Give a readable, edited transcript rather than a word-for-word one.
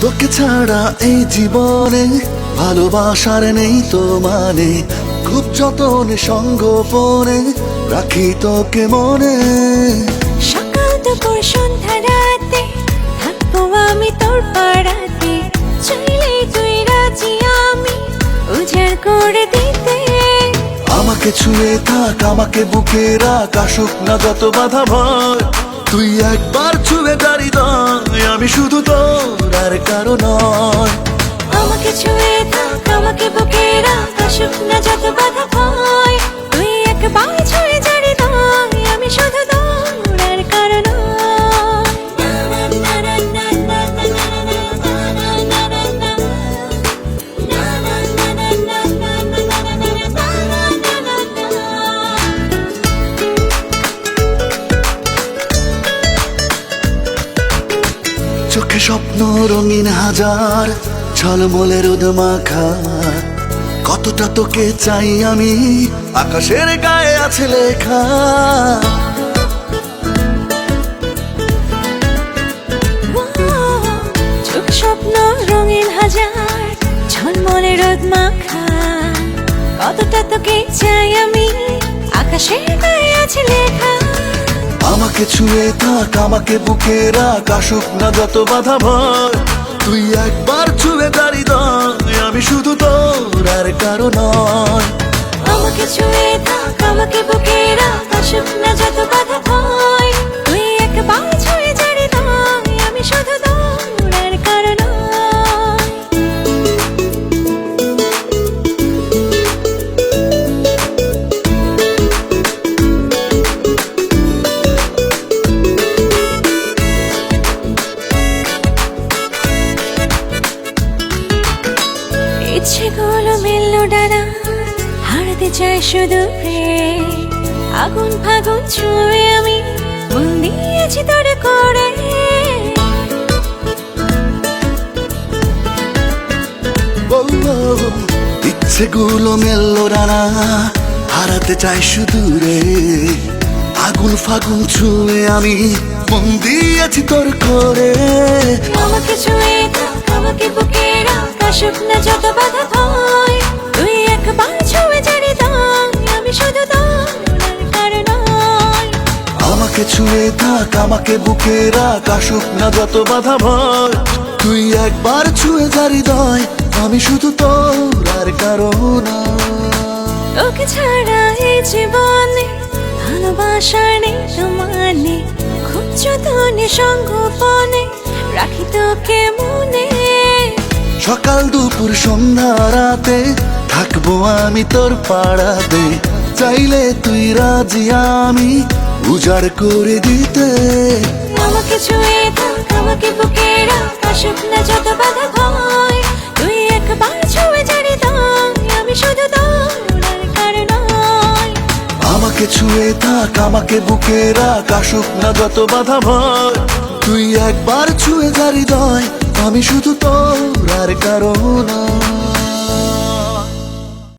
তোকে ছাড়া এই জীবনে ভালোবাসার নেই তো মানে, খুব যতনে সঙ্গোপনে রাখি তোকে মনে। সকাল দুপুর সন্ধ্যা রাতে থাকবো আমি তোর পাড়াতে, চাইলেই তুই রাজি আমি উজাড় করে দিতে। আমাকে ছুঁয়ে থাক, আমাকে বুকে রাখ, আসুক না যত বাধা ভয়। তুই একবার ছুঁয়ে দাঁড়ি দয়, আমি শুধু তোর আর কারো নয়। আমাকে ছুঁয়ে থাক, আমাকে বুকে রাখ, আসুক না যত বাধা ভয়। তুই একবার ছুঁয়ে জারি দয়, আমি শুধু তোর আর কারো নয়। চোখে স্বপ্ন রঙিন হাজার, ঝলমলে রোদ মাখা। কতটা তোকে চাই আমি, আকাশের গায়ে আছে লেখা। চোখ স্বপ্ন রঙিন হাজার, ঝলমলে রোদ মাখা। কতটা তোকে চাই আমি, আকাশের গায়ে আছে লেখা। আমাকে ছুঁয়ে থাক, আমাকে বুকে রাখ, আসুক না যত বাধা ভয়। তুই একবার ছুঁয়ে দাঁড়ি দয়, আমি শুধু তোর আর কারো নয়। আমাকে ছুঁয়ে থাক, আমাকে বুকে রাখ, আসুক না যত বাধা ভয়। তুই একবার ছুঁয়ে জারি দয়, আমি শুধু তোর আর কারো নয়। ইচ্ছেগুলো মিলল ডানা, হারাতে চাই শুধু প্রেম। আগুন ফাগুন ছুঁয়ে আমি মন দিয়েছি তোর করে। ইচ্ছেগুলো মেললো ডানা, হারাতে চাই শুধু রে। আগুন ফাগুন ছুঁয়ে আমি মন দিয়েছি তোর করে। আমাকে ছুঁয়ে থাক, আমাকে বুকে রাখ, আসুক না যত বাধা ভয়। তুই একবার ছুঁয়ে জারি দয়, আমি শুধু তোর আর কারো নয়। আমাকে ছুঁয়ে থাক, আমাকে বুকে রাখ, আসুক না যত বাধা ভয়। তুই একবার ছুঁয়ে জারি দয়, আমি শুধু তোর আর কারো নয়। তোকে ছাড়া এই জীবনে ভালোবাসার নেই তো মানে, খুব যতনে সঙ্গোপনে রাখি তোকে মনে। সকাল দুপুর সন্ধ্যা রাতে থাকবো আমি তোর পাড়াতে, চাইলে তুই রাজি আমি উজাড় করে দিতে। আমাকে ছুঁয়ে থাক, আমাকে বুকে রাখ, আসুক না যত বাধা ভয়। তুই একবার ছুঁয়ে জারি দয়, আমি শুধু তোর আর কারো নয়। আমাকে ছুঁয়ে থাক, আমাকে বুকে রাখ, আসুক না যত বাধা ভয়। তুই একবার ছুঁয়ে জারি দয়, আমি শুধু তোর আর কারো নয়।